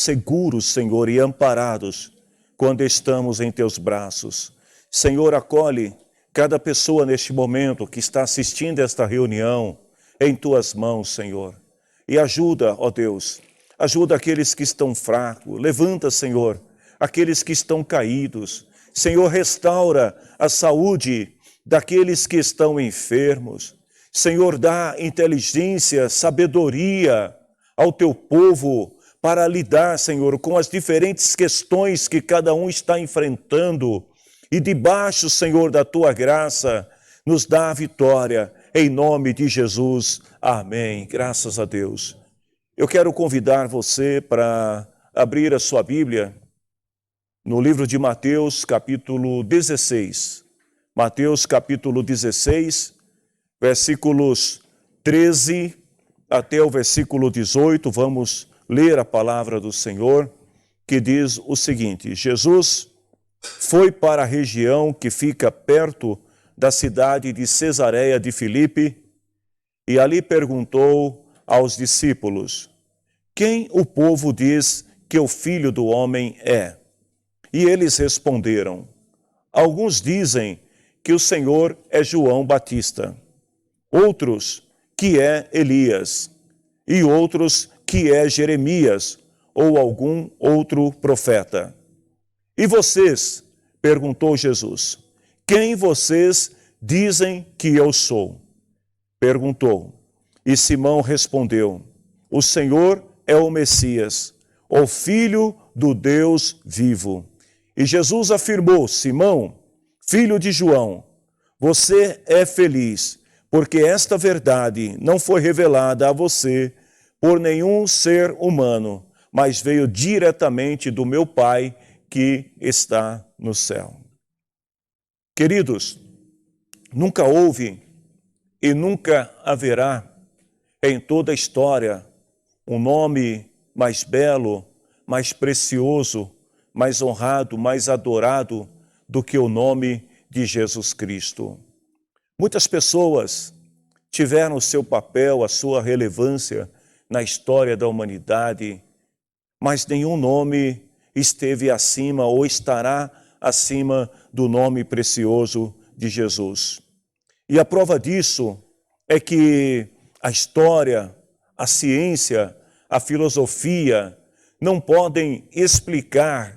seguros, Senhor, e amparados quando estamos em Teus braços. Senhor, acolhe cada pessoa neste momento que está assistindo esta reunião em Tuas mãos, Senhor. E ajuda, ó Deus, ajuda aqueles que estão fracos. Levanta, Senhor, aqueles que estão caídos. Senhor, restaura a saúde daqueles que estão enfermos. Senhor, dá inteligência, sabedoria ao Teu povo para lidar, Senhor, com as diferentes questões que cada um está enfrentando. E debaixo, Senhor, da Tua graça, nos dá a vitória. Em nome de Jesus. Amém. Graças a Deus. Eu quero convidar você para abrir a sua Bíblia no livro de Mateus, capítulo 16. Mateus, capítulo 16, versículos 13 até o versículo 18. Vamos ler a palavra do Senhor, que diz o seguinte: Jesus foi para a região que fica perto da cidade de Cesareia de Filipe e ali perguntou aos discípulos: quem o povo diz que o Filho do Homem é? E eles responderam: alguns dizem que o Senhor é João Batista, outros que é Elias, e outros que é Jeremias ou algum outro profeta. E vocês? Perguntou Jesus. Quem vocês dizem que eu sou? Perguntou. E Simão respondeu: o Senhor é o Messias, o Filho do Deus vivo. E Jesus afirmou: Simão, filho de João, você é feliz, porque esta verdade não foi revelada a você por nenhum ser humano, mas veio diretamente do meu Pai que está no céu. Queridos, nunca houve e nunca haverá em toda a história um nome mais belo, mais precioso, mais honrado, mais adorado do que o nome de Jesus Cristo. Muitas pessoas tiveram o seu papel, a sua relevância na história da humanidade, mas nenhum nome esteve acima ou estará acima do nome precioso de Jesus. E a prova disso é que a história, a ciência, a filosofia não podem explicar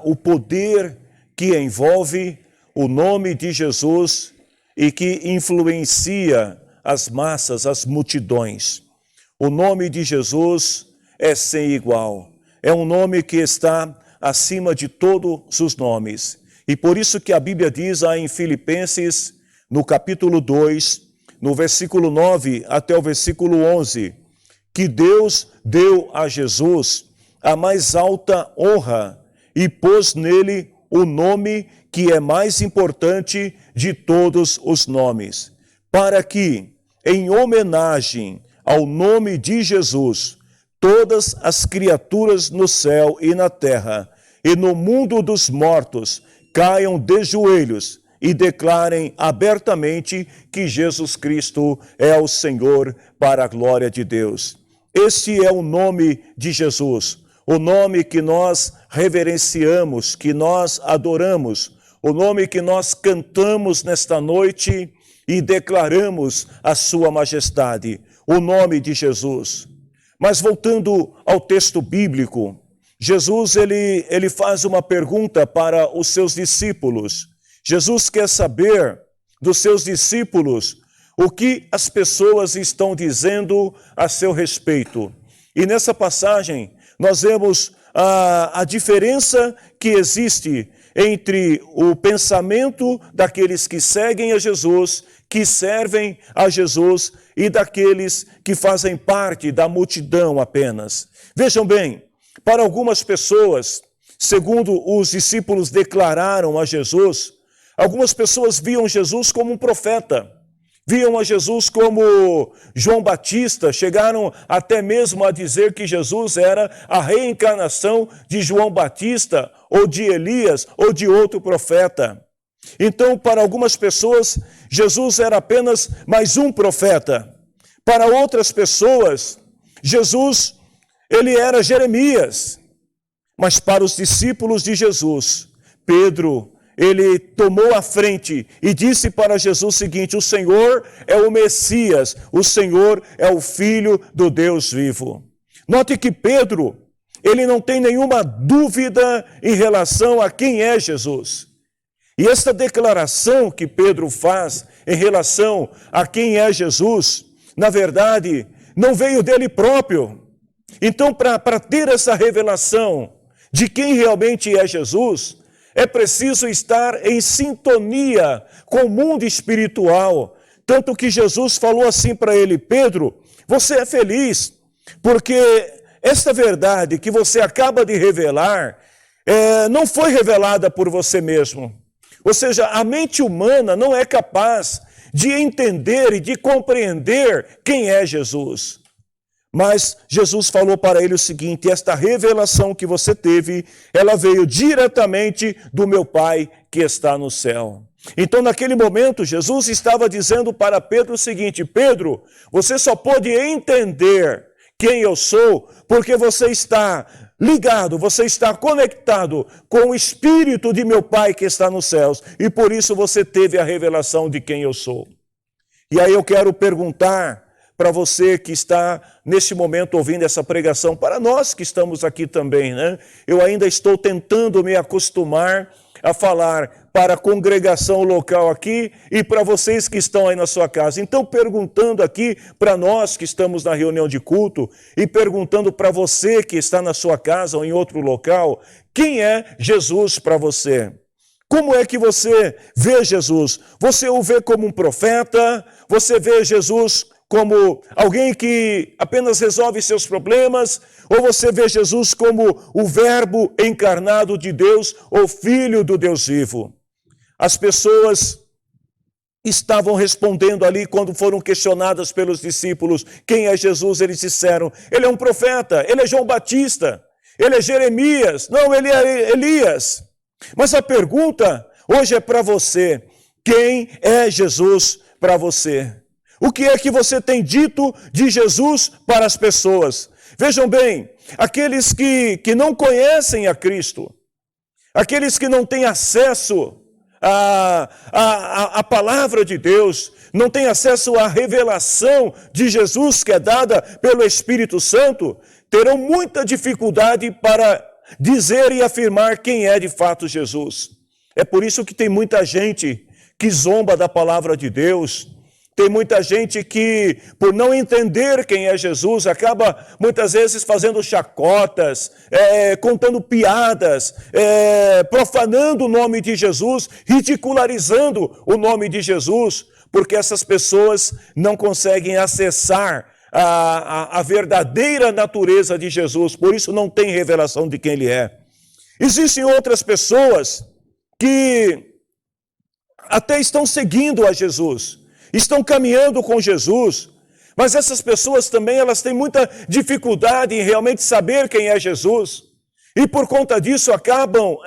o poder que envolve o nome de Jesus e que influencia as massas, as multidões. O nome de Jesus é sem igual. É um nome que está acima de todos os nomes. E por isso que a Bíblia diz em Filipenses, no capítulo 2, no versículo 9 até o versículo 11, que Deus deu a Jesus a mais alta honra e pôs nele o nome que é mais importante de todos os nomes, para que, em homenagem ao nome de Jesus, todas as criaturas no céu e na terra e no mundo dos mortos caiam de joelhos e declarem abertamente que Jesus Cristo é o Senhor, para a glória de Deus. Este é o nome de Jesus, o nome que nós reverenciamos, que nós adoramos, o nome que nós cantamos nesta noite e declaramos a sua majestade, o nome de Jesus. Mas voltando ao texto bíblico, Jesus ele faz uma pergunta para os seus discípulos. Jesus quer saber dos seus discípulos o que as pessoas estão dizendo a seu respeito. E nessa passagem nós vemos a diferença que existe entre o pensamento daqueles que seguem a Jesus, que servem a Jesus, e daqueles que fazem parte da multidão apenas. Vejam bem, para algumas pessoas, segundo os discípulos declararam a Jesus, algumas pessoas viam Jesus como um profeta, viam a Jesus como João Batista, chegaram até mesmo a dizer que Jesus era a reencarnação de João Batista, ou de Elias, ou de outro profeta. Então, para algumas pessoas, Jesus era apenas mais um profeta. Para outras pessoas, Jesus ele era Jeremias. Mas para os discípulos de Jesus, Pedro, ele tomou a frente e disse para Jesus o seguinte: o Senhor é o Messias, o Senhor é o Filho do Deus vivo. Note que Pedro, ele não tem nenhuma dúvida em relação a quem é Jesus. E esta declaração que Pedro faz em relação a quem é Jesus, na verdade, não veio dele próprio. Então, para ter essa revelação de quem realmente é Jesus, é preciso estar em sintonia com o mundo espiritual. Tanto que Jesus falou assim para ele: Pedro, você é feliz, porque esta verdade que você acaba de revelar, não foi revelada por você mesmo. Ou seja, a mente humana não é capaz de entender e de compreender quem é Jesus. Mas Jesus falou para ele o seguinte: esta revelação que você teve, ela veio diretamente do meu Pai que está no céu. Então, naquele momento, Jesus estava dizendo para Pedro o seguinte: Pedro, você só pode entender quem eu sou porque você está ligado, você está conectado com o Espírito de meu Pai que está nos céus. E por isso você teve a revelação de quem eu sou. E aí eu quero perguntar para você que está neste momento ouvindo essa pregação, para nós que estamos aqui também, né? Eu ainda estou tentando me acostumar a falar para a congregação local aqui e para vocês que estão aí na sua casa. Então, perguntando aqui para nós que estamos na reunião de culto e perguntando para você que está na sua casa ou em outro local, quem é Jesus para você? Como é que você vê Jesus? Você o vê como um profeta? Você vê Jesus como alguém que apenas resolve seus problemas? Ou você vê Jesus como o Verbo encarnado de Deus, ou Filho do Deus vivo? As pessoas estavam respondendo ali quando foram questionadas pelos discípulos quem é Jesus. Eles disseram: ele é um profeta, ele é João Batista, ele é Jeremias, não, ele é Elias. Mas a pergunta hoje é para você: quem é Jesus para você? O que é que você tem dito de Jesus para as pessoas? Vejam bem, aqueles que não conhecem a Cristo, aqueles que não têm acesso à palavra de Deus, não têm acesso à revelação de Jesus que é dada pelo Espírito Santo, terão muita dificuldade para dizer e afirmar quem é de fato Jesus. É por isso que tem muita gente que zomba da palavra de Deus. Tem muita gente que, por não entender quem é Jesus, acaba muitas vezes fazendo chacotas, contando piadas, profanando o nome de Jesus, ridicularizando o nome de Jesus, porque essas pessoas não conseguem acessar a verdadeira natureza de Jesus, por isso não tem revelação de quem ele é. Existem outras pessoas que até estão seguindo a Jesus, estão caminhando com Jesus, mas essas pessoas também elas têm muita dificuldade em realmente saber quem é Jesus, e por conta disso acabam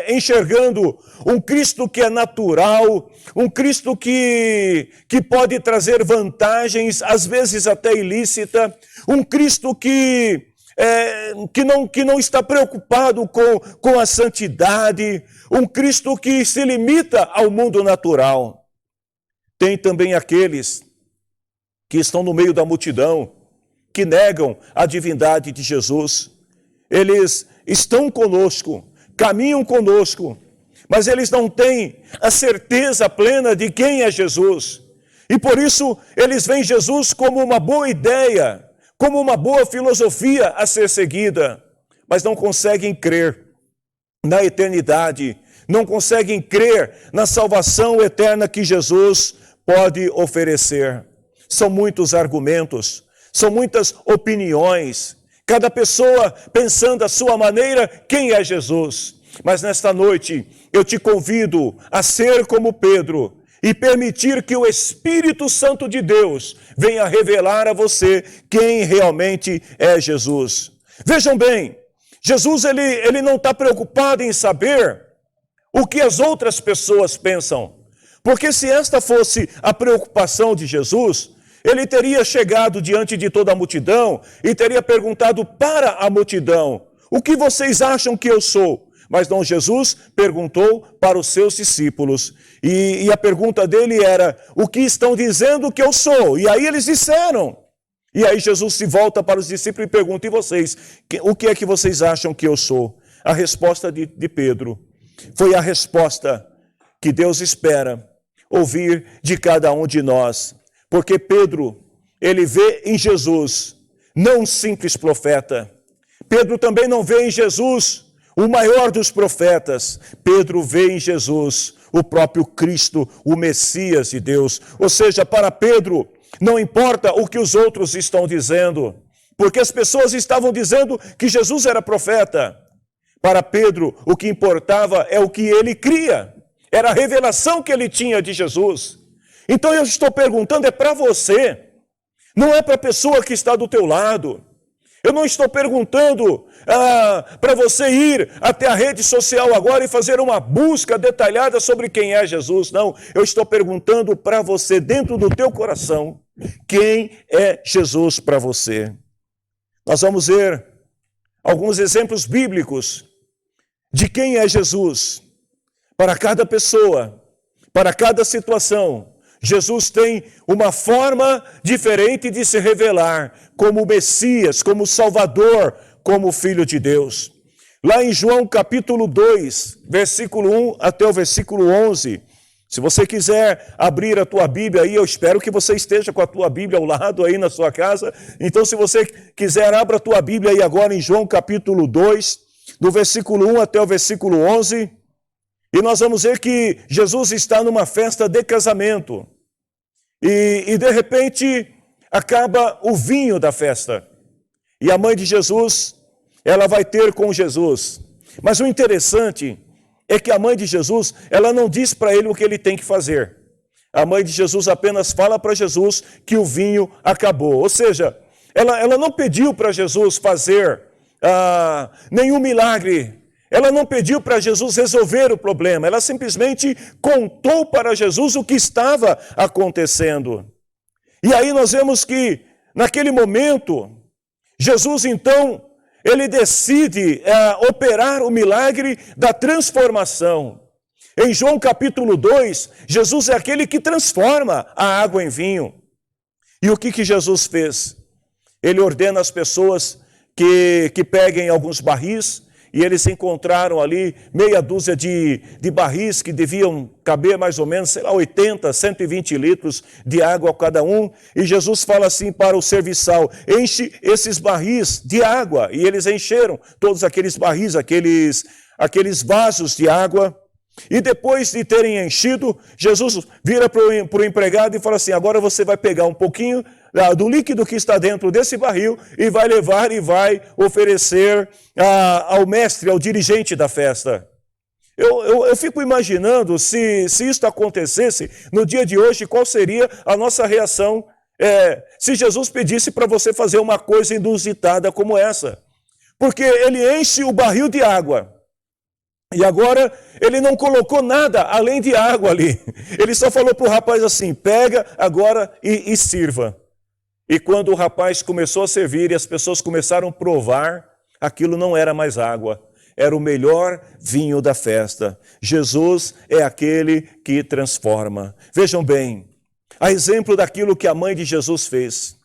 enxergando um Cristo que é natural, um Cristo que pode trazer vantagens, às vezes até ilícita, um Cristo que não está preocupado com a santidade, um Cristo que se limita ao mundo natural. Tem também aqueles que estão no meio da multidão, que negam a divindade de Jesus. Eles estão conosco, caminham conosco, mas eles não têm a certeza plena de quem é Jesus. E por isso eles veem Jesus como uma boa ideia, como uma boa filosofia a ser seguida, mas não conseguem crer na eternidade, não conseguem crer na salvação eterna que Jesus pode oferecer. São muitos argumentos, são muitas opiniões, cada pessoa pensando à sua maneira quem é Jesus. Mas nesta noite eu te convido a ser como Pedro e permitir que o Espírito Santo de Deus venha revelar a você quem realmente é Jesus. Vejam bem, Jesus ele não está preocupado em saber o que as outras pessoas pensam. Porque se esta fosse a preocupação de Jesus, Ele teria chegado diante de toda a multidão e teria perguntado para a multidão: o que vocês acham que eu sou? Mas não, Jesus perguntou para os seus discípulos. E a pergunta dele era: o que estão dizendo que eu sou? E aí eles disseram. E aí Jesus se volta para os discípulos e pergunta: e vocês? O que é que vocês acham que eu sou? A resposta de Pedro foi a resposta que Deus espera ouvir de cada um de nós. Porque Pedro, ele vê em Jesus não um simples profeta. Pedro também não vê em Jesus o maior dos profetas. Pedro vê em Jesus o próprio Cristo, o Messias de Deus. Ou seja, para Pedro, não importa o que os outros estão dizendo, porque as pessoas estavam dizendo que Jesus era profeta. Para Pedro, o que importava é o que ele cria. Era a revelação que ele tinha de Jesus. Então eu estou perguntando, é para você, não é para a pessoa que está do teu lado. Eu não estou perguntando para você ir até a rede social agora e fazer uma busca detalhada sobre quem é Jesus. Não, eu estou perguntando para você, dentro do teu coração, quem é Jesus para você. Nós vamos ver alguns exemplos bíblicos de quem é Jesus. Para cada pessoa, para cada situação, Jesus tem uma forma diferente de se revelar como Messias, como Salvador, como Filho de Deus. Lá em João capítulo 2, versículo 1 até o versículo 11, se você quiser abrir a tua Bíblia aí, eu espero que você esteja com a tua Bíblia ao lado aí na sua casa. Então, se você quiser, abra a tua Bíblia aí agora em João capítulo 2, do versículo 1 até o versículo 11. E nós vamos ver que Jesus está numa festa de casamento. E de repente, acaba o vinho da festa. E a mãe de Jesus, ela vai ter com Jesus. Mas o interessante é que a mãe de Jesus, ela não diz para ele o que ele tem que fazer. A mãe de Jesus apenas fala para Jesus que o vinho acabou. Ou seja, ela não pediu para Jesus fazer nenhum milagre. Ela não pediu para Jesus resolver o problema, ela simplesmente contou para Jesus o que estava acontecendo. E aí nós vemos que, naquele momento, Jesus então, ele decide operar o milagre da transformação. Em João capítulo 2, Jesus é aquele que transforma a água em vinho. E o que Jesus fez? Ele ordena às pessoas que peguem alguns barris. E eles encontraram ali meia dúzia de barris que deviam caber mais ou menos, 80, 120 litros de água cada um. E Jesus fala assim para o serviçal: enche esses barris de água. E eles encheram todos aqueles barris, aqueles vasos de água. E depois de terem enchido, Jesus vira para o empregado e fala assim: agora você vai pegar um pouquinho do líquido que está dentro desse barril e vai levar e vai oferecer ao mestre, ao dirigente da festa. Eu fico imaginando se isso acontecesse no dia de hoje, qual seria a nossa reação se Jesus pedisse para você fazer uma coisa inusitada como essa. Porque ele enche o barril de água. E agora ele não colocou nada além de água ali. Ele só falou para o rapaz assim: pega agora e sirva. E quando o rapaz começou a servir e as pessoas começaram a provar, aquilo não era mais água, era o melhor vinho da festa. Jesus é aquele que transforma. Vejam bem, a exemplo daquilo que a mãe de Jesus fez.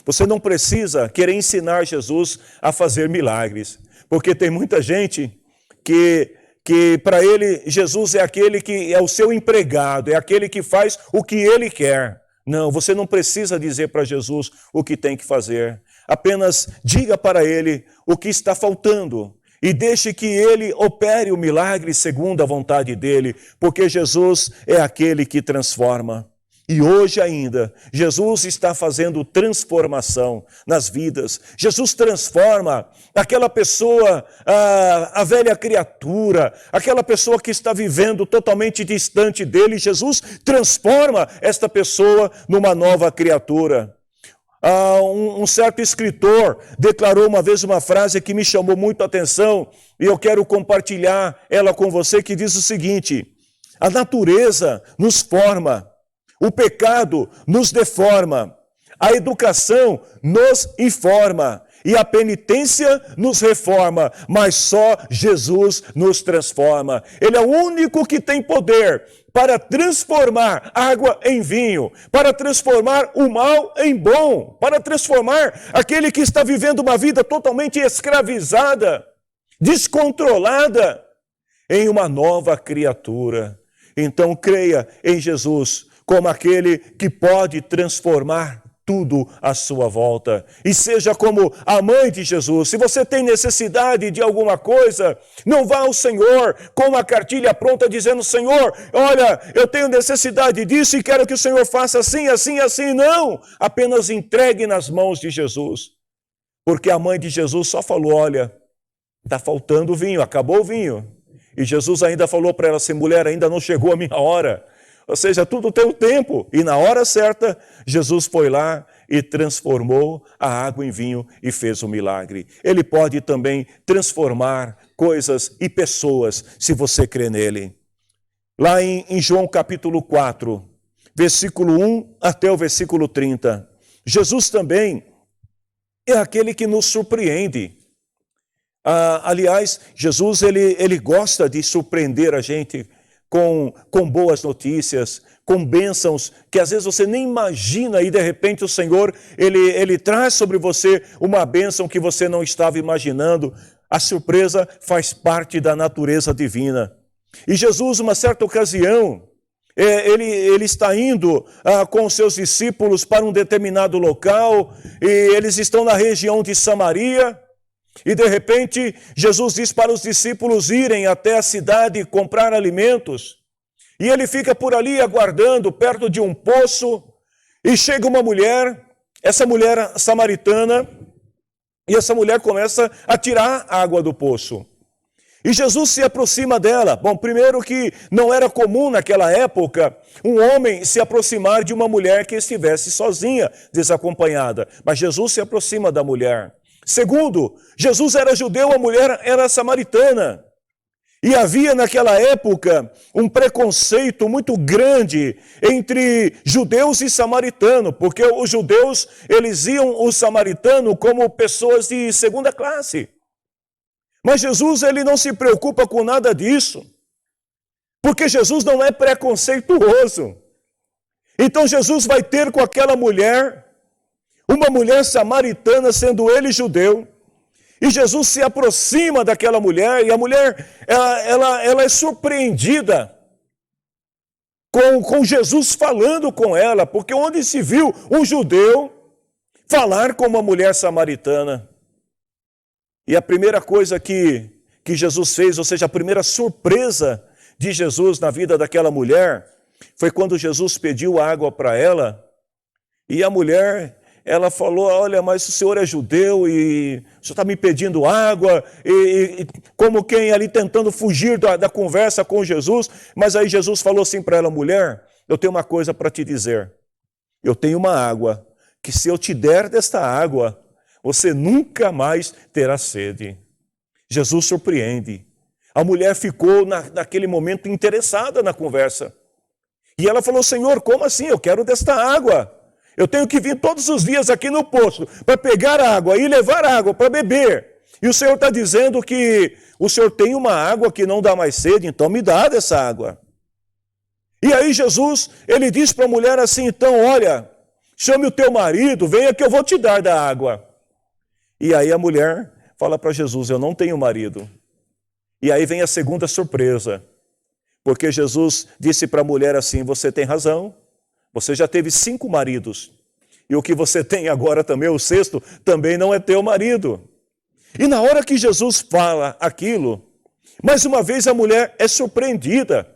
Você não precisa querer ensinar Jesus a fazer milagres, porque tem muita gente que para ele Jesus é aquele que é o seu empregado, é aquele que faz o que ele quer. Não, você não precisa dizer para Jesus o que tem que fazer. Apenas diga para ele o que está faltando e deixe que ele opere o milagre segundo a vontade dele, porque Jesus é aquele que transforma. E hoje ainda, Jesus está fazendo transformação nas vidas. Jesus transforma aquela pessoa, a velha criatura, aquela pessoa que está vivendo totalmente distante dele. Jesus transforma esta pessoa numa nova criatura. Um certo escritor declarou uma vez uma frase que me chamou muito a atenção e eu quero compartilhar ela com você, que diz o seguinte: a natureza nos forma. O pecado nos deforma, A educação nos informa e a penitência nos reforma, mas só Jesus nos transforma. Ele é o único que tem poder para transformar água em vinho, para transformar o mal em bom, para transformar aquele que está vivendo uma vida totalmente escravizada, descontrolada, em uma nova criatura. Então creia em Jesus como aquele que pode transformar tudo à sua volta. E seja como a mãe de Jesus. Se você tem necessidade de alguma coisa, não vá ao Senhor com uma cartilha pronta dizendo: Senhor, olha, eu tenho necessidade disso e quero que o Senhor faça assim, assim, assim. Não! Apenas entregue nas mãos de Jesus. Porque a mãe de Jesus só falou: olha, está faltando vinho, acabou o vinho. E Jesus ainda falou para ela assim: mulher, ainda não chegou a minha hora. Ou seja, tudo tem o tempo. E na hora certa, Jesus foi lá e transformou a água em vinho e fez o milagre. Ele pode também transformar coisas e pessoas, se você crê nele. Lá em João capítulo 4, versículo 1 até o versículo 30, Jesus também é aquele que nos surpreende. Aliás, Jesus ele gosta de surpreender a gente com boas notícias, com bênçãos que às vezes você nem imagina e de repente o Senhor ele traz sobre você uma bênção que você não estava imaginando. A surpresa faz parte da natureza divina. E Jesus, uma certa ocasião, ele está indo com os seus discípulos para um determinado local e eles estão na região de Samaria. E de repente, Jesus diz para os discípulos irem até a cidade comprar alimentos. E ele fica por ali aguardando, perto de um poço. E chega uma mulher, essa mulher samaritana, e essa mulher começa a tirar água do poço. E Jesus se aproxima dela. Bom, primeiro que não era comum naquela época um homem se aproximar de uma mulher que estivesse sozinha, desacompanhada. Mas Jesus se aproxima da mulher. Segundo, Jesus era judeu, a mulher era samaritana. E havia naquela época um preconceito muito grande entre judeus e samaritanos, porque os judeus, eles iam os samaritanos como pessoas de segunda classe. Mas Jesus, ele não se preocupa com nada disso, porque Jesus não é preconceituoso. Então Jesus vai ter com aquela mulher, uma mulher samaritana, sendo ele judeu, e Jesus se aproxima daquela mulher, e a mulher, ela é surpreendida com Jesus falando com ela, porque onde se viu um judeu falar com uma mulher samaritana? E a primeira coisa que Jesus fez, ou seja, a primeira surpresa de Jesus na vida daquela mulher, foi quando Jesus pediu água para ela, e a mulher, ela falou: olha, mas o senhor é judeu e o senhor está me pedindo água, e como quem ali tentando fugir da conversa com Jesus. Mas aí Jesus falou assim para ela: mulher, eu tenho uma coisa para te dizer. Eu tenho uma água, que se eu te der desta água, você nunca mais terá sede. Jesus surpreende. A mulher ficou naquele momento interessada na conversa. E ela falou: Senhor, como assim? Eu quero desta água. Eu tenho que vir todos os dias aqui no poço para pegar água e levar água para beber. E o Senhor está dizendo que o Senhor tem uma água que não dá mais sede, então me dá dessa água. E aí Jesus, ele diz para a mulher assim: então, olha, chame o teu marido, venha que eu vou te dar da água. E aí a mulher fala para Jesus: eu não tenho marido. E aí vem a segunda surpresa, porque Jesus disse para a mulher assim: você tem razão. Você já teve 5 maridos, e o que você tem agora também, o 6º, também não é teu marido. E na hora que Jesus fala aquilo, mais uma vez a mulher é surpreendida.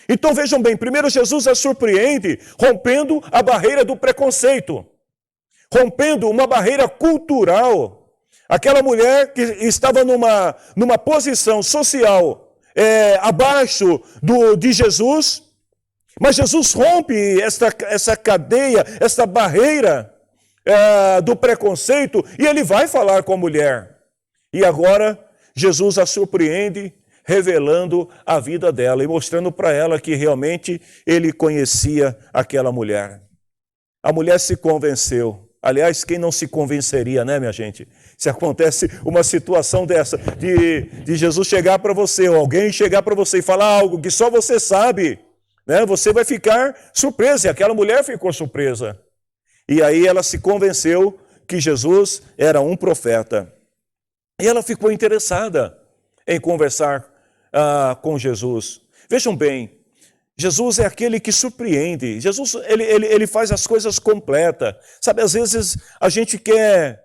Então vejam bem, primeiro Jesus a surpreende, rompendo a barreira do preconceito, rompendo uma barreira cultural. Aquela mulher que estava numa posição social abaixo de Jesus, mas Jesus rompe essa cadeia, essa barreira do preconceito, e ele vai falar com a mulher. E agora Jesus a surpreende, revelando a vida dela e mostrando para ela que realmente ele conhecia aquela mulher. A mulher se convenceu. Aliás, quem não se convenceria, né, minha gente? Se acontece uma situação dessa, de Jesus chegar para você, ou alguém chegar para você e falar algo que só você sabe, né? Você vai ficar surpresa, e aquela mulher ficou surpresa. E aí ela se convenceu que Jesus era um profeta. E ela ficou interessada em conversar com Jesus. Vejam bem, Jesus é aquele que surpreende. Jesus, ele faz as coisas completas. Sabe, às vezes a gente quer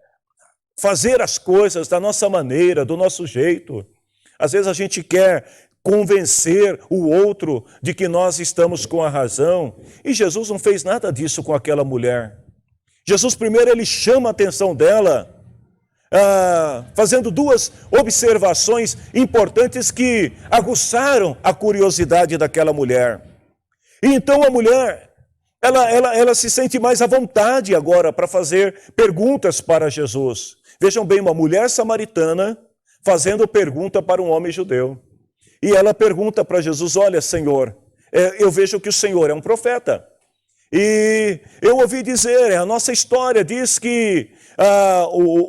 fazer as coisas da nossa maneira, do nosso jeito. Às vezes a gente quer convencer o outro de que nós estamos com a razão. E Jesus não fez nada disso com aquela mulher. Jesus primeiro ele chama a atenção dela, fazendo duas observações importantes que aguçaram a curiosidade daquela mulher. E então a mulher, ela se sente mais à vontade agora para fazer perguntas para Jesus. Vejam bem, uma mulher samaritana fazendo pergunta para um homem judeu. E ela pergunta para Jesus, olha, Senhor, eu vejo que o Senhor é um profeta. E eu ouvi dizer, a nossa história diz que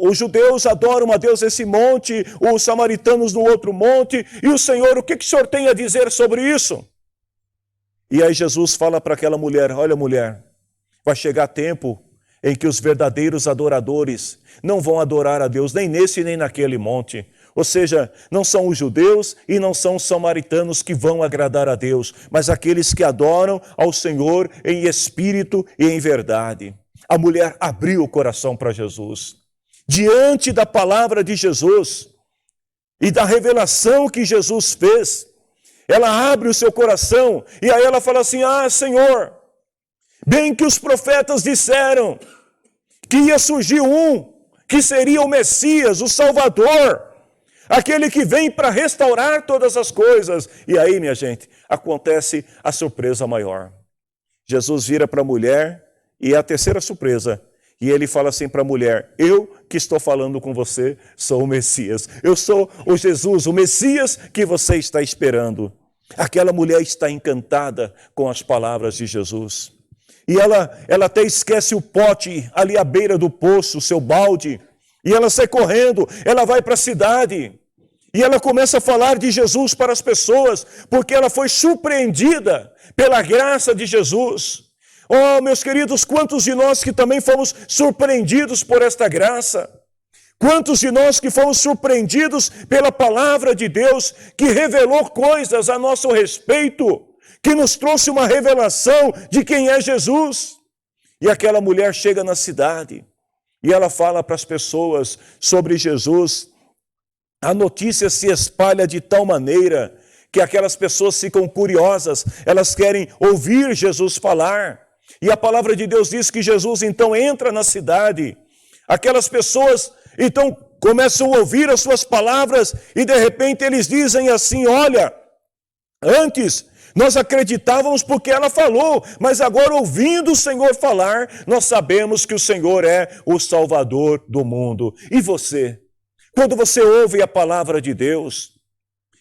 os judeus adoram a Deus nesse monte, os samaritanos no outro monte, e o Senhor, o que o Senhor tem a dizer sobre isso? E aí Jesus fala para aquela mulher, olha mulher, vai chegar tempo em que os verdadeiros adoradores não vão adorar a Deus nem nesse nem naquele monte. Ou seja, não são os judeus e não são os samaritanos que vão agradar a Deus, mas aqueles que adoram ao Senhor em espírito e em verdade. A mulher abriu o coração para Jesus. Diante da palavra de Jesus e da revelação que Jesus fez, ela abre o seu coração e aí ela fala assim, Senhor, bem que os profetas disseram que ia surgir um que seria o Messias, o Salvador, aquele que vem para restaurar todas as coisas. E aí, minha gente, acontece a surpresa maior. Jesus vira para a mulher e é a terceira surpresa. E ele fala assim para a mulher, eu que estou falando com você sou o Messias. Eu sou o Jesus, o Messias que você está esperando. Aquela mulher está encantada com as palavras de Jesus. E ela até esquece o pote ali à beira do poço, o seu balde. E ela sai correndo, ela vai para a cidade. E ela começa a falar de Jesus para as pessoas, porque ela foi surpreendida pela graça de Jesus. Oh, meus queridos, quantos de nós que também fomos surpreendidos por esta graça? Quantos de nós que fomos surpreendidos pela palavra de Deus, que revelou coisas a nosso respeito, que nos trouxe uma revelação de quem é Jesus? E aquela mulher chega na cidade e ela fala para as pessoas sobre Jesus. A notícia se espalha de tal maneira que aquelas pessoas ficam curiosas, elas querem ouvir Jesus falar. E a palavra de Deus diz que Jesus então entra na cidade. Aquelas pessoas então começam a ouvir as suas palavras e de repente eles dizem assim, olha, antes nós acreditávamos porque ela falou, mas agora ouvindo o Senhor falar, nós sabemos que o Senhor é o Salvador do mundo. E você? Quando você ouve a palavra de Deus,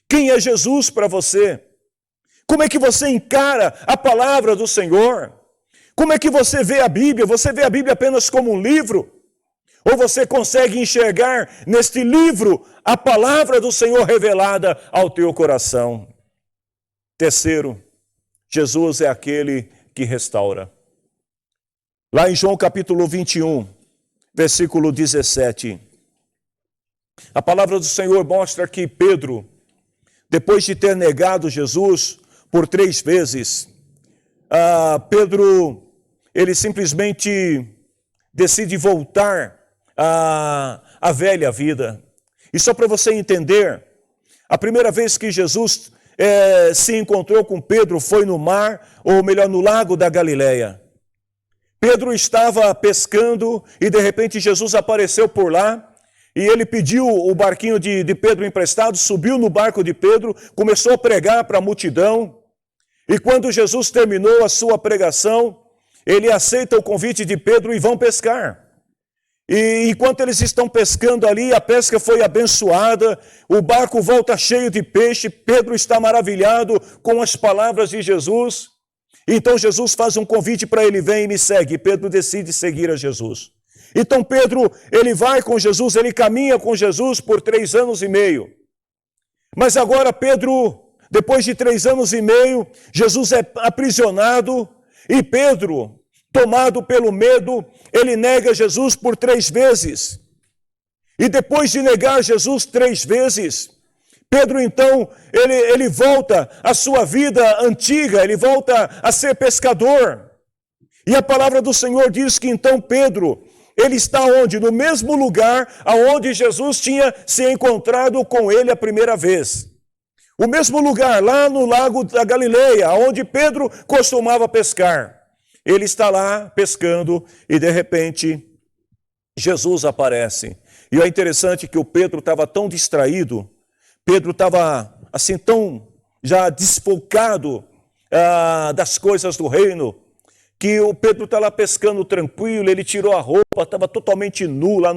quem é Jesus para você? Como é que você encara a palavra do Senhor? Como é que você vê a Bíblia? Você vê a Bíblia apenas como um livro? Ou você consegue enxergar neste livro a palavra do Senhor revelada ao teu coração? Terceiro, Jesus é aquele que restaura. Lá em João capítulo 21, versículo 17, a palavra do Senhor mostra que Pedro, depois de ter negado Jesus por 3 vezes, Pedro, ele simplesmente decide voltar à velha vida. E só para você entender, a primeira vez que Jesus se encontrou com Pedro foi no mar, ou melhor, no lago da Galileia. Pedro estava pescando e de repente Jesus apareceu por lá e ele pediu o barquinho de Pedro emprestado, subiu no barco de Pedro, começou a pregar para a multidão. E quando Jesus terminou a sua pregação, ele aceita o convite de Pedro e vão pescar. E enquanto eles estão pescando ali, a pesca foi abençoada, o barco volta cheio de peixe, Pedro está maravilhado com as palavras de Jesus. Então Jesus faz um convite para ele, vem e me segue. E Pedro decide seguir a Jesus. Então Pedro, ele vai com Jesus, ele caminha com Jesus por 3 anos e meio. Mas agora Pedro, depois de 3 anos e meio, Jesus é aprisionado e Pedro, tomado pelo medo, ele nega Jesus por 3 vezes. E depois de negar Jesus 3 vezes, Pedro então, ele volta à sua vida antiga, ele volta a ser pescador. E a palavra do Senhor diz que então Pedro, ele está onde? No mesmo lugar aonde Jesus tinha se encontrado com ele a primeira vez. O mesmo lugar, lá no lago da Galileia, onde Pedro costumava pescar. Ele está lá pescando e de repente Jesus aparece. E é interessante que o Pedro estava tão distraído, Pedro estava assim tão já desfocado das coisas do reino, que o Pedro está lá pescando tranquilo, ele tirou a roupa, estava totalmente nu lá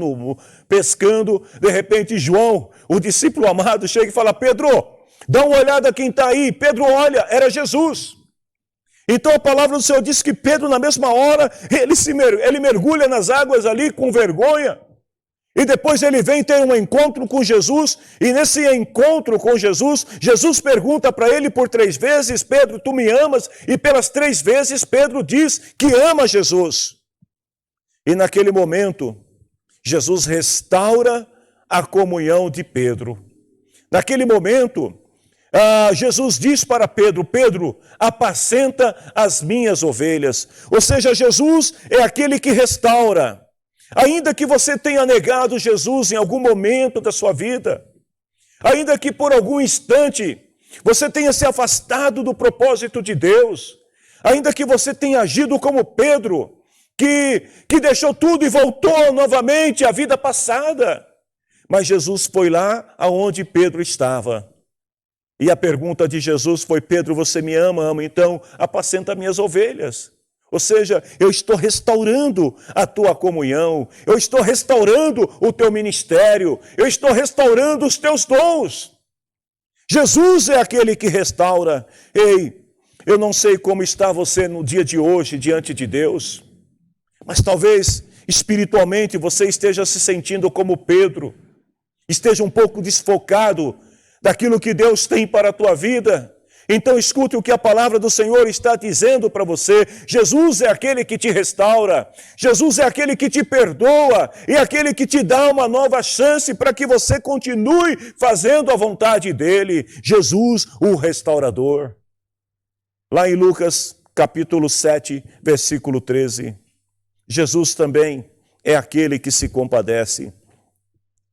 pescando. De repente João, o discípulo amado, chega e fala: Pedro, dá uma olhada quem está aí. Pedro olha, era Jesus. Então a palavra do Senhor diz que Pedro, na mesma hora, ele mergulha nas águas ali com vergonha. E depois ele vem ter um encontro com Jesus, e nesse encontro com Jesus, Jesus pergunta para ele por 3 vezes: Pedro, tu me amas? E pelas 3 vezes Pedro diz que ama Jesus. E naquele momento, Jesus restaura a comunhão de Pedro. Naquele momento, Jesus diz para Pedro: Pedro, apacenta as minhas ovelhas. Ou seja, Jesus é aquele que restaura. Ainda que você tenha negado Jesus em algum momento da sua vida, ainda que por algum instante você tenha se afastado do propósito de Deus, ainda que você tenha agido como Pedro, que deixou tudo e voltou novamente à vida passada, mas Jesus foi lá aonde Pedro estava. E a pergunta de Jesus foi: Pedro, você me ama? Amo, então apacenta minhas ovelhas. Ou seja, eu estou restaurando a tua comunhão, eu estou restaurando o teu ministério, eu estou restaurando os teus dons. Jesus é aquele que restaura. Ei, eu não sei como está você no dia de hoje diante de Deus, mas talvez espiritualmente você esteja se sentindo como Pedro, esteja um pouco desfocado daquilo que Deus tem para a tua vida. Então escute o que a palavra do Senhor está dizendo para você. Jesus é aquele que te restaura, Jesus é aquele que te perdoa e aquele que te dá uma nova chance para que você continue fazendo a vontade dele. Jesus, o restaurador. Lá em Lucas capítulo 7, versículo 13, Jesus também é aquele que se compadece.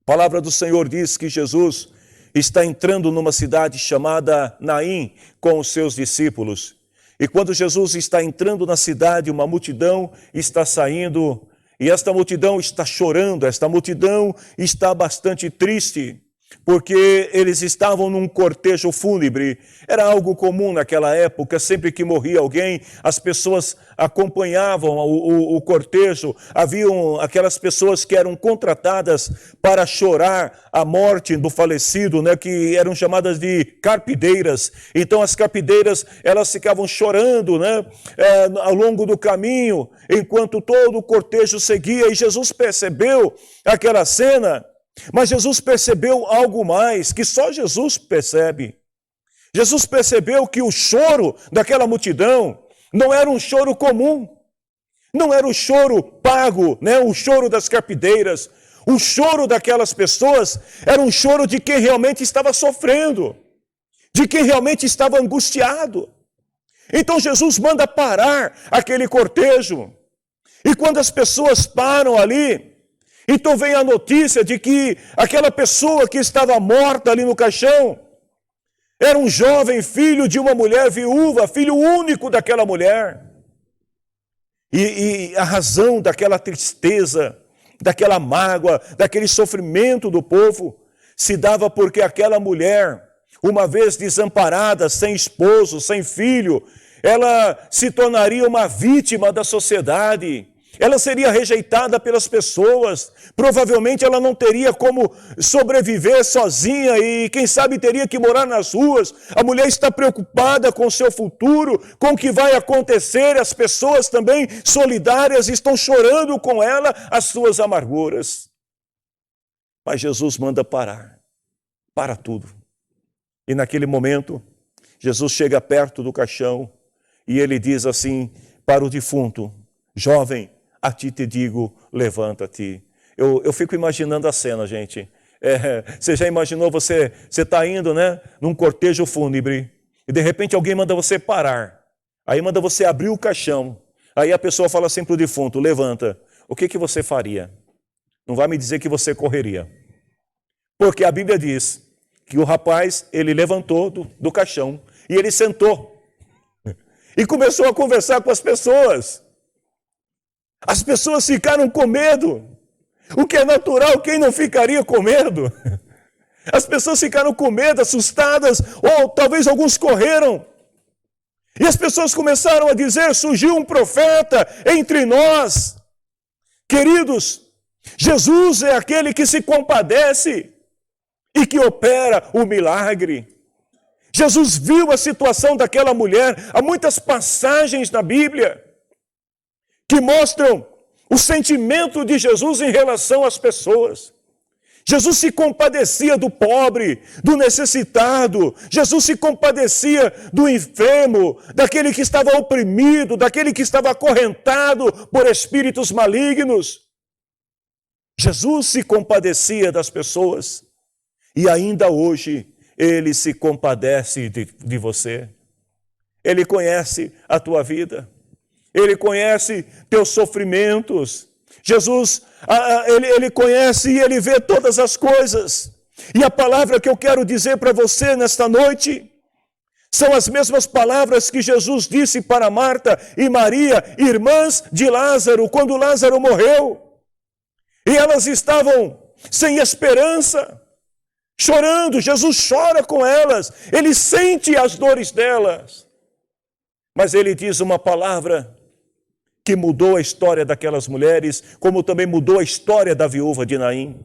A palavra do Senhor diz que Jesus está entrando numa cidade chamada Naim com os seus discípulos. E quando Jesus está entrando na cidade, uma multidão está saindo, e esta multidão está chorando, esta multidão está bastante triste, porque eles estavam num cortejo fúnebre. Era algo comum naquela época, sempre que morria alguém, as pessoas acompanhavam o cortejo. Haviam aquelas pessoas que eram contratadas para chorar a morte do falecido, né, que eram chamadas de carpideiras. Então as carpideiras, elas ficavam chorando, né, ao longo do caminho, enquanto todo o cortejo seguia. E Jesus percebeu aquela cena. Mas Jesus percebeu algo mais, que só Jesus percebe. Jesus percebeu que o choro daquela multidão não era um choro comum, não era o choro pago, né? O choro das carpideiras. O choro daquelas pessoas era um choro de quem realmente estava sofrendo, de quem realmente estava angustiado. Então Jesus manda parar aquele cortejo. E quando as pessoas param ali, então vem a notícia de que aquela pessoa que estava morta ali no caixão era um jovem filho de uma mulher viúva, filho único daquela mulher. E a razão daquela tristeza, daquela mágoa, daquele sofrimento do povo, se dava porque aquela mulher, uma vez desamparada, sem esposo, sem filho, ela se tornaria uma vítima da sociedade. Ela seria rejeitada pelas pessoas, provavelmente ela não teria como sobreviver sozinha e quem sabe teria que morar nas ruas. A mulher está preocupada com o seu futuro, com o que vai acontecer, as pessoas também solidárias estão chorando com ela as suas amarguras. Mas Jesus manda parar, para tudo. E naquele momento, Jesus chega perto do caixão e ele diz assim para o defunto: jovem, a ti te digo, levanta-te. Eu fico imaginando a cena, gente. Você já imaginou, você está indo, né, num cortejo fúnebre, e de repente alguém manda você parar. Aí manda você abrir o caixão. Aí a pessoa fala assim para o defunto: levanta. O que você faria? Não vai me dizer que você correria. Porque a Bíblia diz que o rapaz, ele levantou do caixão e ele sentou. E começou a conversar com as pessoas. As pessoas ficaram com medo. O que é natural, quem não ficaria com medo? As pessoas ficaram com medo, assustadas, ou talvez alguns correram. E as pessoas começaram a dizer: surgiu um profeta entre nós. Queridos, Jesus é aquele que se compadece e que opera o milagre. Jesus viu a situação daquela mulher. Há muitas passagens na Bíblia que mostram o sentimento de Jesus em relação às pessoas. Jesus se compadecia do pobre, do necessitado. Jesus se compadecia do enfermo, daquele que estava oprimido, daquele que estava acorrentado por espíritos malignos. Jesus se compadecia das pessoas e ainda hoje Ele se compadece de você. Ele conhece a tua vida. Ele conhece teus sofrimentos. Jesus, Ele conhece e Ele vê todas as coisas. E a palavra que eu quero dizer para você nesta noite são as mesmas palavras que Jesus disse para Marta e Maria, irmãs de Lázaro, quando Lázaro morreu. E elas estavam sem esperança, chorando. Jesus chora com elas, Ele sente as dores delas. Mas Ele diz uma palavra que mudou a história daquelas mulheres, como também mudou a história da viúva de Naim.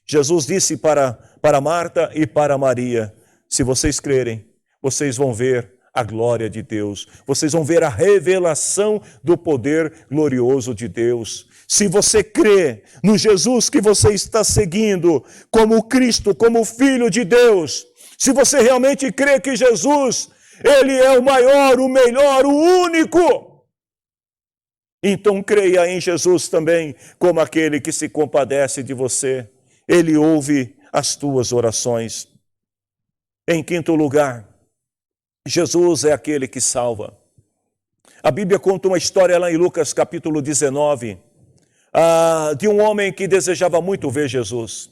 Jesus disse para Marta e para Maria: se vocês crerem, vocês vão ver a glória de Deus, vocês vão ver a revelação do poder glorioso de Deus. Se você crê no Jesus que você está seguindo, como Cristo, como Filho de Deus, se você realmente crê que Jesus, Ele é o maior, o melhor, o único, então creia em Jesus também como aquele que se compadece de você. Ele ouve as tuas orações. Em quinto lugar, Jesus é aquele que salva. A Bíblia conta uma história lá em Lucas capítulo 19, de um homem que desejava muito ver Jesus.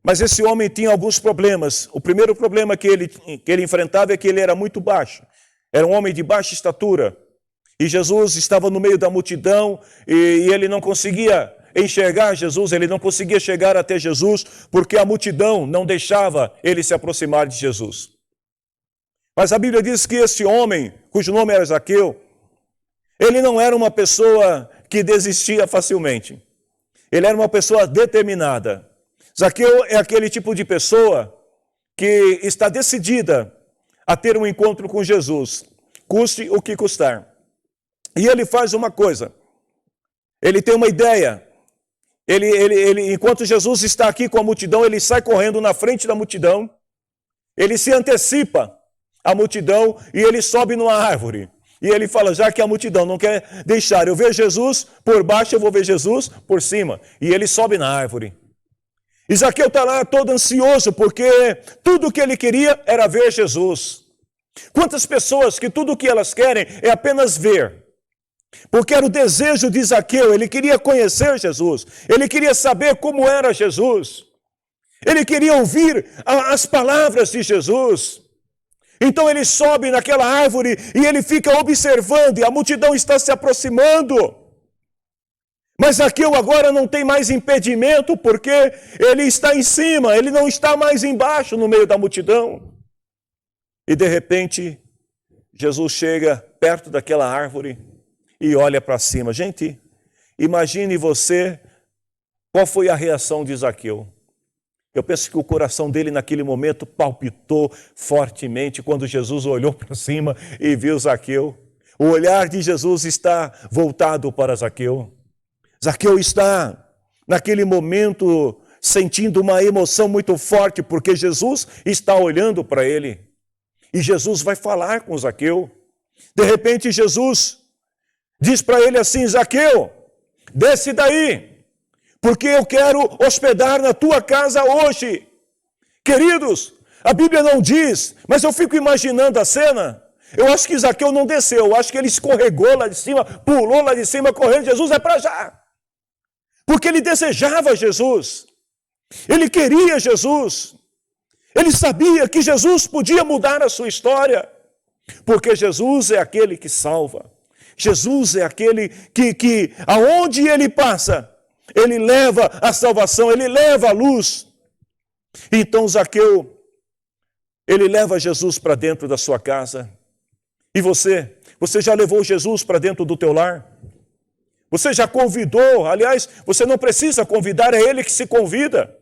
Mas esse homem tinha alguns problemas. O primeiro problema que ele enfrentava é que ele era muito baixo. Era um homem de baixa estatura. E Jesus estava no meio da multidão e ele não conseguia enxergar Jesus, ele não conseguia chegar até Jesus, porque a multidão não deixava ele se aproximar de Jesus. Mas a Bíblia diz que esse homem, cujo nome era Zaqueu, ele não era uma pessoa que desistia facilmente. Ele era uma pessoa determinada. Zaqueu é aquele tipo de pessoa que está decidida a ter um encontro com Jesus, custe o que custar. E ele faz uma coisa, ele tem uma ideia. Enquanto Jesus está aqui com a multidão, ele sai correndo na frente da multidão, ele se antecipa à multidão e ele sobe numa árvore. E ele fala: já que a multidão não quer deixar eu ver Jesus por baixo, eu vou ver Jesus por cima. E ele sobe na árvore. E Zaqueu está lá todo ansioso, porque tudo o que ele queria era ver Jesus. Quantas pessoas que tudo o que elas querem é apenas ver. Porque era o desejo de Zaqueu, ele queria conhecer Jesus, ele queria saber como era Jesus, ele queria ouvir as palavras de Jesus. Então ele sobe naquela árvore e ele fica observando, e a multidão está se aproximando. Mas Zaqueu agora não tem mais impedimento, porque ele está em cima, ele não está mais embaixo no meio da multidão. E de repente, Jesus chega perto daquela árvore e olha para cima. Gente, Imagine você, qual foi a reação de Zaqueu? Eu penso que o coração dele naquele momento palpitou fortemente quando Jesus olhou para cima e viu Zaqueu. O olhar de Jesus está voltado para Zaqueu. Zaqueu está, naquele momento, sentindo uma emoção muito forte, porque Jesus está olhando para ele. E Jesus vai falar com Zaqueu. De repente, Jesus diz para ele assim: Zaqueu, desce daí, porque eu quero hospedar na tua casa hoje. Queridos, a Bíblia não diz, mas eu fico imaginando a cena. Eu acho que Zaqueu não desceu, eu acho que ele escorregou lá de cima, pulou lá de cima, correndo. Jesus, é para já. Porque ele desejava Jesus, ele queria Jesus, ele sabia que Jesus podia mudar a sua história, porque Jesus é aquele que salva, Jesus é aquele que aonde ele passa, ele leva a salvação, ele leva a luz. Então Zaqueu, ele leva Jesus para dentro da sua casa. E você já levou Jesus para dentro do teu lar? Você já convidou? Aliás, você não precisa convidar, é ele que se convida.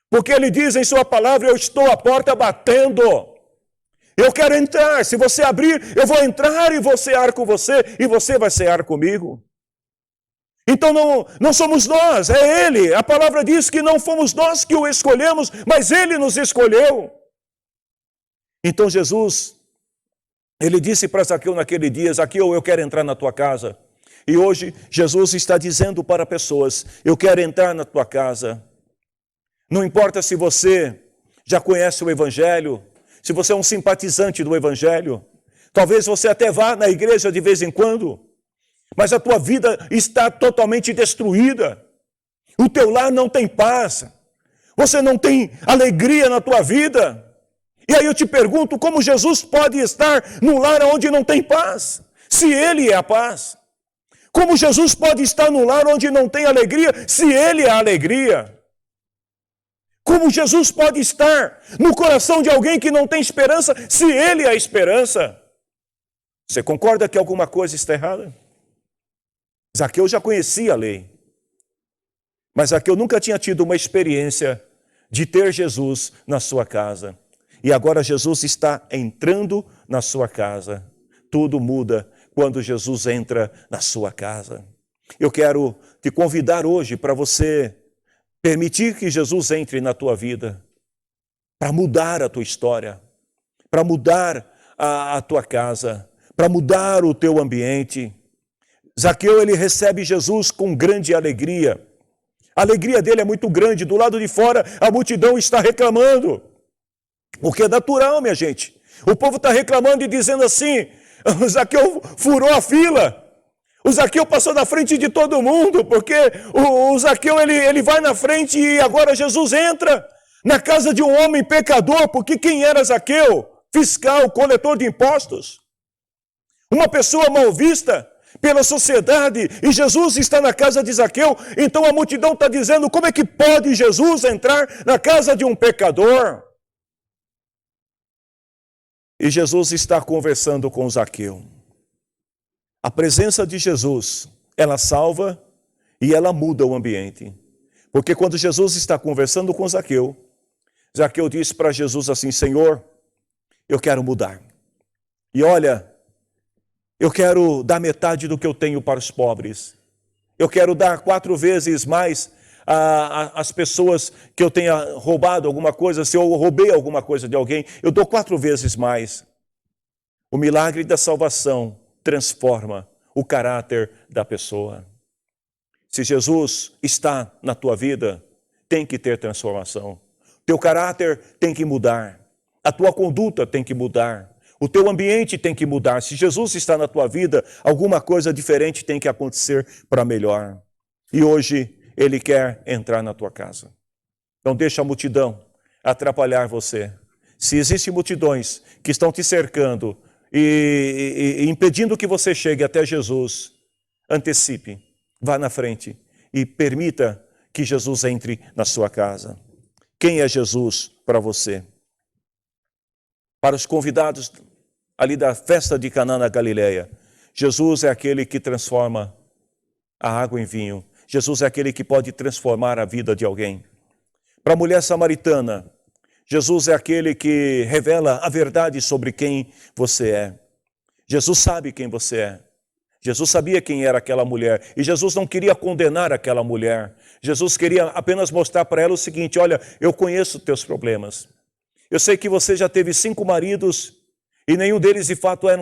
Porque ele diz em sua palavra: eu estou à porta batendo. Eu quero entrar. Se você abrir, eu vou entrar e vou cear com você e você vai cear comigo. Então não somos nós, é ele. A palavra diz que não fomos nós que o escolhemos, mas ele nos escolheu. Então Jesus, ele disse para Zaqueu naquele dia: Zaqueu, eu quero entrar na tua casa. E hoje Jesus está dizendo para pessoas: eu quero entrar na tua casa. Não importa se você já conhece o Evangelho, se você é um simpatizante do Evangelho, talvez você até vá na igreja de vez em quando, mas a tua vida está totalmente destruída. O teu lar não tem paz, você não tem alegria na tua vida. E aí eu te pergunto, como Jesus pode estar num lar onde não tem paz, se Ele é a paz? Como Jesus pode estar num lar onde não tem alegria, se Ele é a alegria? Como Jesus pode estar no coração de alguém que não tem esperança, se Ele é a esperança? Você concorda que alguma coisa está errada? Zaqueu já conhecia a lei, mas Zaqueu nunca tinha tido uma experiência de ter Jesus na sua casa. E agora Jesus está entrando na sua casa. Tudo muda quando Jesus entra na sua casa. Eu quero te convidar hoje para você permitir que Jesus entre na tua vida, para mudar a tua história, para mudar a tua casa, para mudar o teu ambiente. Zaqueu, ele recebe Jesus com grande alegria. A alegria dele é muito grande. Do lado de fora, a multidão está reclamando. O que é natural, minha gente. O povo está reclamando e dizendo assim: o Zaqueu furou a fila. O Zaqueu passou na frente de todo mundo, porque o Zaqueu ele vai na frente e agora Jesus entra na casa de um homem pecador, porque quem era Zaqueu? Fiscal, coletor de impostos. Uma pessoa mal vista pela sociedade, e Jesus está na casa de Zaqueu. Então a multidão está dizendo: como é que pode Jesus entrar na casa de um pecador? E Jesus está conversando com Zaqueu. A presença de Jesus, ela salva e ela muda o ambiente. Porque quando Jesus está conversando com Zaqueu, Zaqueu diz para Jesus assim: Senhor, eu quero mudar. E olha, eu quero dar metade do que eu tenho para os pobres. Eu quero dar 4 vezes mais às pessoas que eu tenha roubado alguma coisa. Se eu roubei alguma coisa de alguém, eu dou 4 vezes mais. O milagre da salvação transforma o caráter da pessoa. Se Jesus está na tua vida, tem que ter transformação. Teu caráter tem que mudar. A tua conduta tem que mudar. O teu ambiente tem que mudar. Se Jesus está na tua vida, alguma coisa diferente tem que acontecer para melhor. E hoje Ele quer entrar na tua casa. Não deixa a multidão atrapalhar você. Se existem multidões que estão te cercando e impedindo que você chegue até Jesus, antecipe, vá na frente e permita que Jesus entre na sua casa. Quem é Jesus para você? Para os convidados ali da festa de Caná na Galileia, Jesus é aquele que transforma a água em vinho. Jesus é aquele que pode transformar a vida de alguém. Para a mulher samaritana, Jesus é aquele que revela a verdade sobre quem você é. Jesus sabe quem você é. Jesus sabia quem era aquela mulher e Jesus não queria condenar aquela mulher. Jesus queria apenas mostrar para ela o seguinte: olha, eu conheço teus problemas. Eu sei que você já teve 5 maridos e nenhum deles de fato era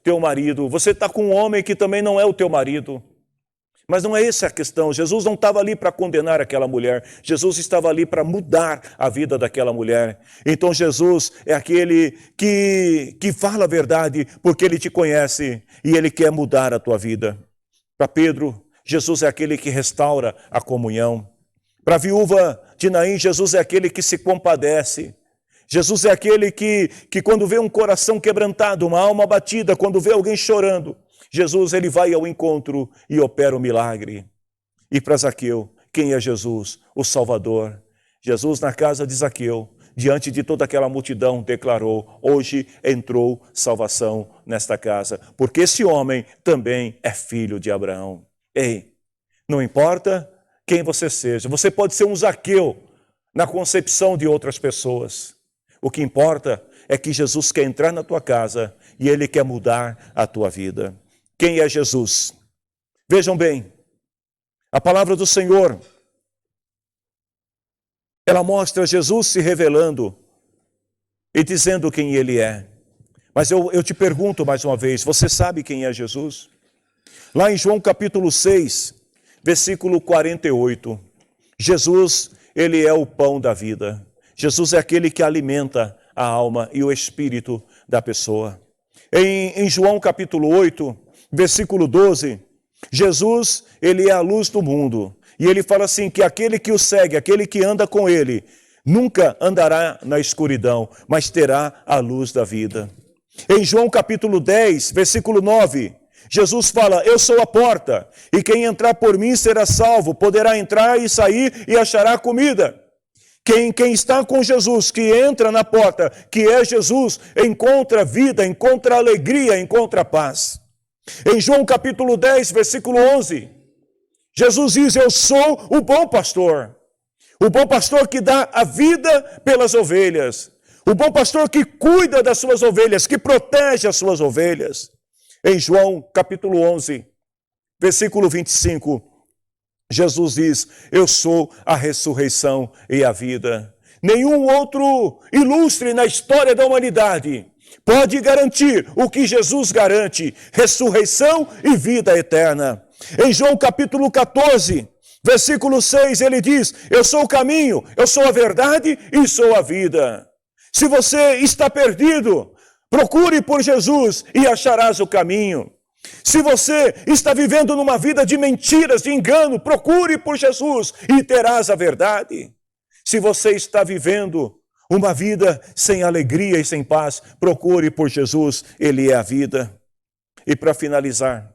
teu marido. Você está com um homem que também não é o teu marido. Mas não é essa a questão. Jesus não estava ali para condenar aquela mulher. Jesus estava ali para mudar a vida daquela mulher. Então Jesus é aquele que fala a verdade porque ele te conhece e ele quer mudar a tua vida. Para Pedro, Jesus é aquele que restaura a comunhão. Para a viúva de Naim, Jesus é aquele que se compadece. Jesus é aquele que quando vê um coração quebrantado, uma alma abatida, quando vê alguém chorando, Jesus, ele vai ao encontro e opera o milagre. E para Zaqueu, quem é Jesus? O Salvador. Jesus, na casa de Zaqueu, diante de toda aquela multidão, declarou: hoje entrou salvação nesta casa, porque esse homem também é filho de Abraão. Ei, não importa quem você seja, você pode ser um Zaqueu na concepção de outras pessoas. O que importa é que Jesus quer entrar na tua casa e ele quer mudar a tua vida. Quem é Jesus? Vejam bem, a palavra do Senhor, ela mostra Jesus se revelando e dizendo quem ele é. Mas eu te pergunto mais uma vez, você sabe quem é Jesus? Lá em João capítulo 6, versículo 48, Jesus, ele é o pão da vida. Jesus é aquele que alimenta a alma e o espírito da pessoa. Em João capítulo 8, versículo 12, Jesus, ele é a luz do mundo. E ele fala assim, que aquele que o segue, aquele que anda com ele, nunca andará na escuridão, mas terá a luz da vida. Em João capítulo 10, versículo 9, Jesus fala: eu sou a porta, e quem entrar por mim será salvo, poderá entrar e sair e achará comida. Quem está com Jesus, que entra na porta, que é Jesus, encontra vida, encontra alegria, encontra paz. Em João capítulo 10, versículo 11, Jesus diz: eu sou o bom pastor. O bom pastor que dá a vida pelas ovelhas. O bom pastor que cuida das suas ovelhas, que protege as suas ovelhas. Em João capítulo 11, versículo 25, Jesus diz: eu sou a ressurreição e a vida. Nenhum outro ilustre na história da humanidade pode garantir o que Jesus garante: ressurreição e vida eterna. Em João capítulo 14, versículo 6, ele diz: eu sou o caminho, eu sou a verdade e sou a vida. Se você está perdido, procure por Jesus e acharás o caminho. Se você está vivendo numa vida de mentiras, de engano, procure por Jesus e terás a verdade. Se você está vivendo uma vida sem alegria e sem paz, procure por Jesus, ele é a vida. E para finalizar,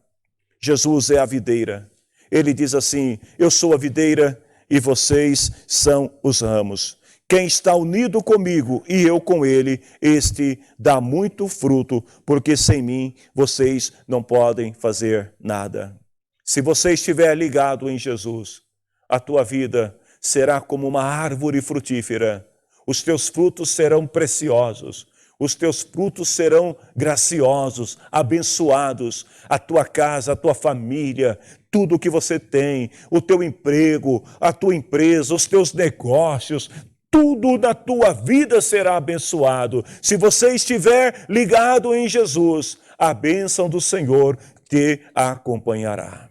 Jesus é a videira. Ele diz assim: eu sou a videira e vocês são os ramos. Quem está unido comigo e eu com ele, este dá muito fruto, porque sem mim vocês não podem fazer nada. Se você estiver ligado em Jesus, a tua vida será como uma árvore frutífera. Os teus frutos serão preciosos, os teus frutos serão graciosos, abençoados. A tua casa, a tua família, tudo o que você tem, o teu emprego, a tua empresa, os teus negócios, tudo na tua vida será abençoado. Se você estiver ligado em Jesus, a bênção do Senhor te acompanhará.